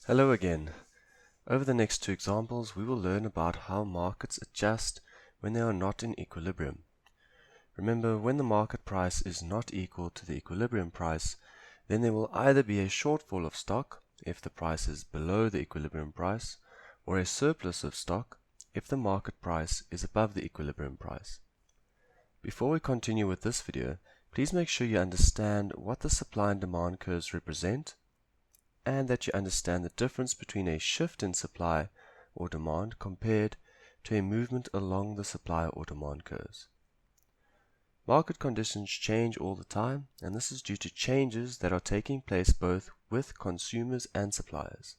Hello again. Over the next two examples, we will learn about how markets adjust when they are not in equilibrium. Remember, when the market price is not equal to the equilibrium price, then there will either be a shortfall of stock if the price is below the equilibrium price, or a surplus of stock if the market price is above the equilibrium price. Before we continue with this video, please make sure you understand what the supply and demand curves represent, and that you understand the difference between a shift in supply or demand compared to a movement along the supply or demand curves. Market conditions change all the time, and this is due to changes that are taking place both with consumers and suppliers.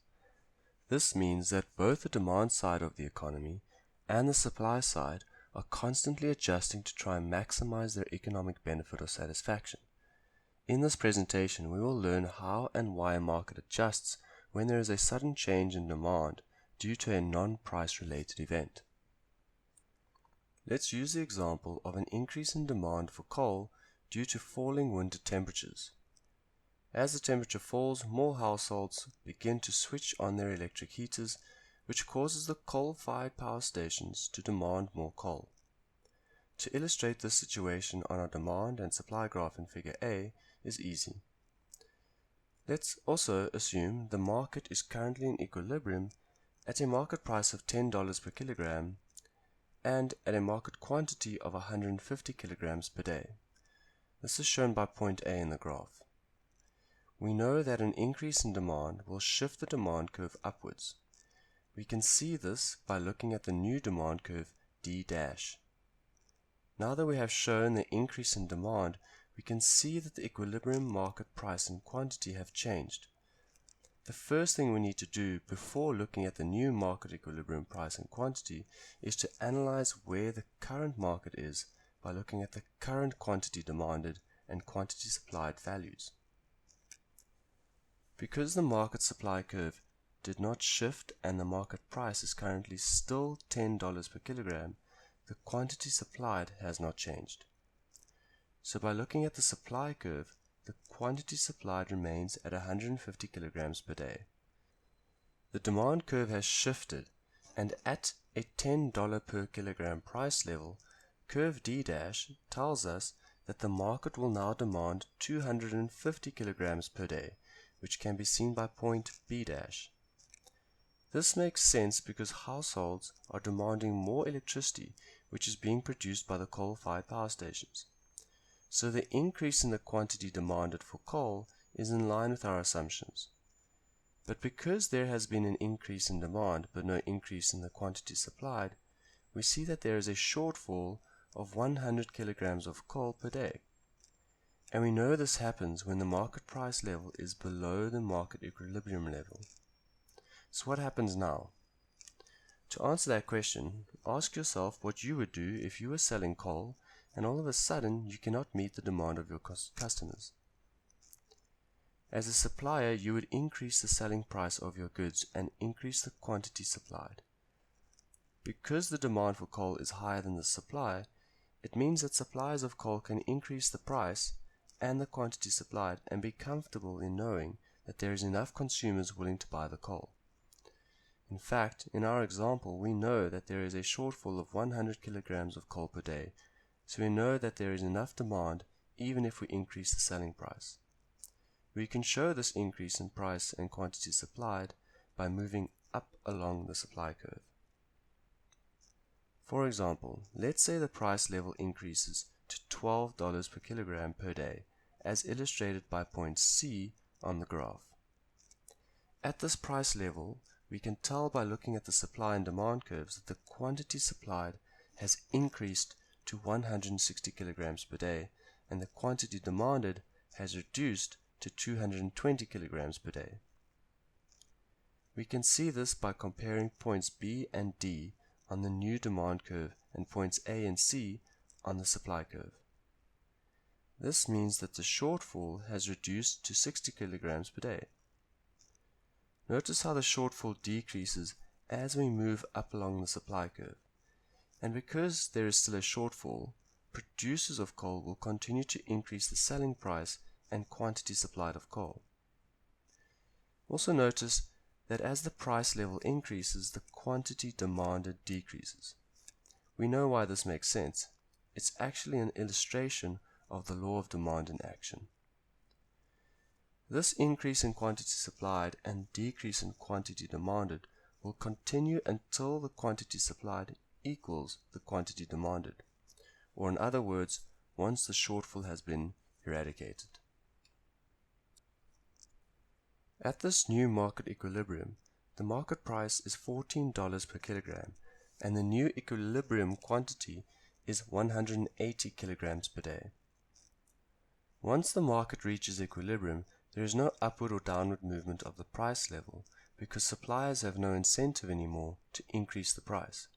This means that both the demand side of the economy and the supply side are constantly adjusting to try and maximize their economic benefit or satisfaction. In this presentation, we will learn how and why a market adjusts when there is a sudden change in demand due to a non-price related event. Let's use the example of an increase in demand for coal due to falling winter temperatures. As the temperature falls, more households begin to switch on their electric heaters, which causes the coal-fired power stations to demand more coal. To illustrate this situation on our demand and supply graph in Figure A is easy. Let's also assume the market is currently in equilibrium at a market price of $10 per kilogram and at a market quantity of 150 kilograms per day. This is shown by point A in the graph. We know that an increase in demand will shift the demand curve upwards. We can see this by looking at the new demand curve D'. Now that we have shown the increase in demand, we can see that the equilibrium market price and quantity have changed. The first thing we need to do before looking at the new market equilibrium price and quantity is to analyze where the current market is by looking at the current quantity demanded and quantity supplied values. Because the market supply curve did not shift and the market price is currently still $10 per kilogram, the quantity supplied has not changed. So by looking at the supply curve, the quantity supplied remains at 150 kilograms per day. The demand curve has shifted, and at a $10 per kilogram price level, curve D' tells us that the market will now demand 250 kilograms per day, which can be seen by point B'. This makes sense because households are demanding more electricity, which is being produced by the coal-fired power stations. So the increase in the quantity demanded for coal is in line with our assumptions. But because there has been an increase in demand but no increase in the quantity supplied, we see that there is a shortfall of 100 kilograms of coal per day. And we know this happens when the market price level is below the market equilibrium level. So what happens now? To answer that question, ask yourself what you would do if you were selling coal and all of a sudden you cannot meet the demand of your customers. As a supplier, you would increase the selling price of your goods and increase the quantity supplied. Because the demand for coal is higher than the supply, it means that suppliers of coal can increase the price and the quantity supplied and be comfortable in knowing that there is enough consumers willing to buy the coal. In fact, in our example, we know that there is a shortfall of 100 kilograms of coal per day, so we know that there is enough demand even if we increase the selling price. We can show this increase in price and quantity supplied by moving up along the supply curve. For example, let's say the price level increases to $12 per kilogram per day, as illustrated by point C on the graph. At this price level, we can tell by looking at the supply and demand curves that the quantity supplied has increased to 160 kilograms per day, and the quantity demanded has reduced to 220 kilograms per day. We can see this by comparing points B and D on the new demand curve and points A and C on the supply curve. This means that the shortfall has reduced to 60 kilograms per day. Notice how the shortfall decreases as we move up along the supply curve. And because there is still a shortfall, producers of coal will continue to increase the selling price and quantity supplied of coal. Also notice that as the price level increases, the quantity demanded decreases. We know why this makes sense. It's actually an illustration of the law of demand in action. This increase in quantity supplied and decrease in quantity demanded will continue until the quantity supplied equals the quantity demanded, or in other words, once the shortfall has been eradicated. At this new market equilibrium, the market price is $14 per kilogram, and the new equilibrium quantity is 180 kilograms per day. Once the market reaches equilibrium, there is no upward or downward movement of the price level because suppliers have no incentive anymore to increase the price.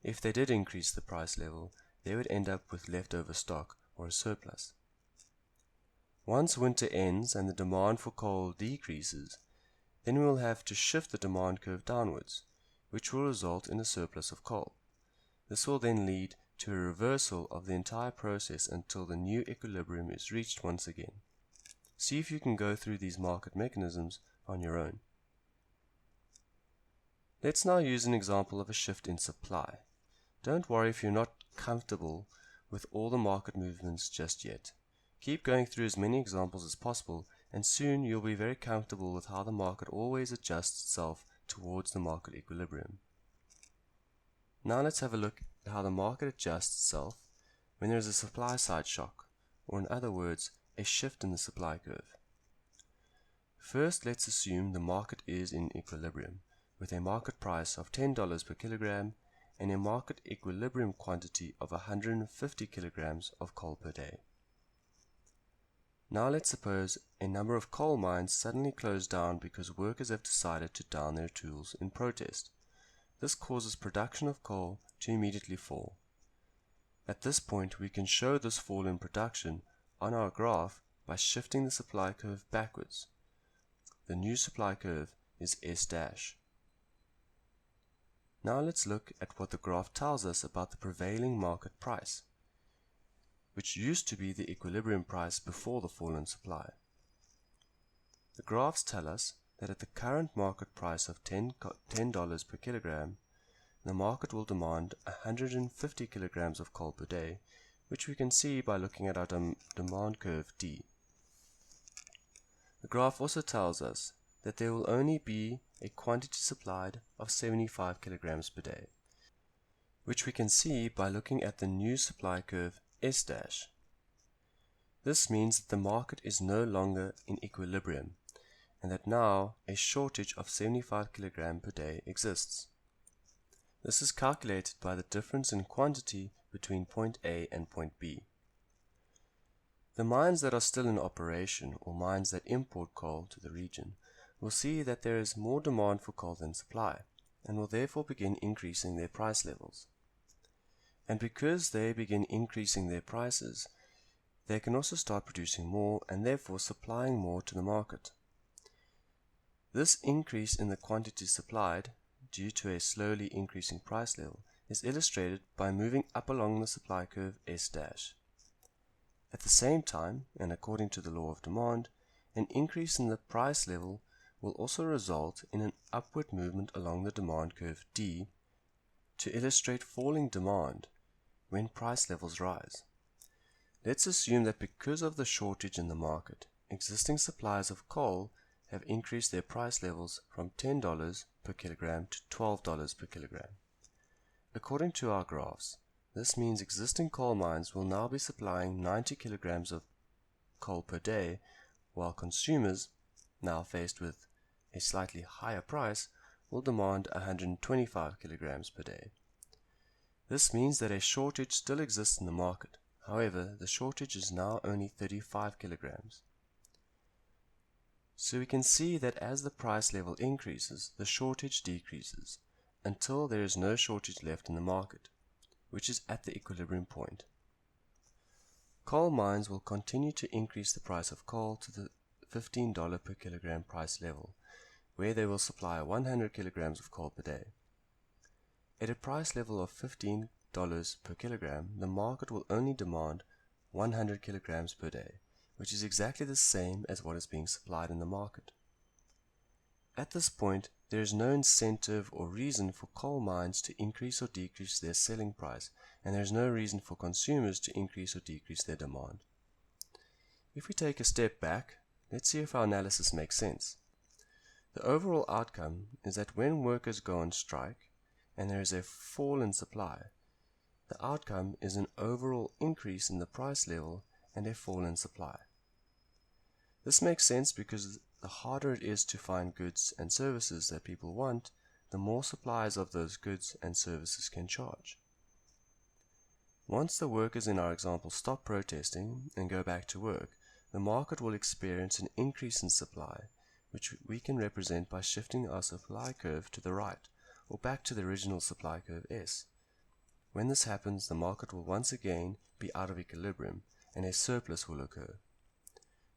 If they did increase the price level, they would end up with leftover stock or a surplus. Once winter ends and the demand for coal decreases, then we will have to shift the demand curve downwards, which will result in a surplus of coal. This will then lead to a reversal of the entire process until the new equilibrium is reached once again. See if you can go through these market mechanisms on your own. Let's now use an example of a shift in supply. Don't worry if you're not comfortable with all the market movements just yet. Keep going through as many examples as possible, and soon you'll be very comfortable with how the market always adjusts itself towards the market equilibrium. Now let's have a look at how the market adjusts itself when there is a supply side shock, or in other words, a shift in the supply curve. First, let's assume the market is in equilibrium, with a market price of $10 per kilogram and a market equilibrium quantity of 150 kilograms of coal per day. Now let's suppose a number of coal mines suddenly close down because workers have decided to down their tools in protest. This causes production of coal to immediately fall. At this point, we can show this fall in production on our graph by shifting the supply curve backwards. The new supply curve is S'. Now let's look at what the graph tells us about the prevailing market price, which used to be the equilibrium price before the fall in supply. The graphs tell us that at the current market price of $10 per kilogram, the market will demand 150 kilograms of coal per day, which we can see by looking at our demand curve D. The graph also tells us that there will only be a quantity supplied of 75 kilograms per day, which we can see by looking at the new supply curve S'. This means that the market is no longer in equilibrium, and that now a shortage of 75 kg per day exists. This is calculated by the difference in quantity between point A and point B. The mines that are still in operation, or mines that import coal to the region, will see that there is more demand for coal than supply, and will therefore begin increasing their price levels. And because they begin increasing their prices, they can also start producing more and therefore supplying more to the market. This increase in the quantity supplied, due to a slowly increasing price level, is illustrated by moving up along the supply curve S'. At the same time, and according to the law of demand, an increase in the price level will also result in an upward movement along the demand curve D to illustrate falling demand when price levels rise. Let's assume that because of the shortage in the market, existing suppliers of coal have increased their price levels from $10 per kilogram to $12 per kilogram. According to our graphs, this means existing coal mines will now be supplying 90 kilograms of coal per day, while consumers, now faced with a slightly higher price, will demand 125 kilograms per day. This means that a shortage still exists in the market. However, the shortage is now only 35 kilograms. So we can see that as the price level increases, the shortage decreases, until there is no shortage left in the market, which is at the equilibrium point. Coal mines will continue to increase the price of coal to the $15 per kilogram price level, where they will supply 100 kilograms of coal per day. At a price level of $15 per kilogram, the market will only demand 100 kilograms per day, which is exactly the same as what is being supplied in the market. At this point, there is no incentive or reason for coal mines to increase or decrease their selling price, and there is no reason for consumers to increase or decrease their demand. If we take a step back, let's see if our analysis makes sense. The overall outcome is that when workers go on strike and there is a fall in supply, the outcome is an overall increase in the price level and a fall in supply. This makes sense because the harder it is to find goods and services that people want, the more suppliers of those goods and services can charge. Once the workers in our example stop protesting and go back to work, the market will experience an increase in supply, which we can represent by shifting our supply curve to the right, or back to the original supply curve S. When this happens, the market will once again be out of equilibrium, and a surplus will occur.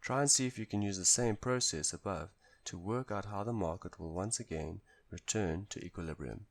Try and see if you can use the same process above to work out how the market will once again return to equilibrium.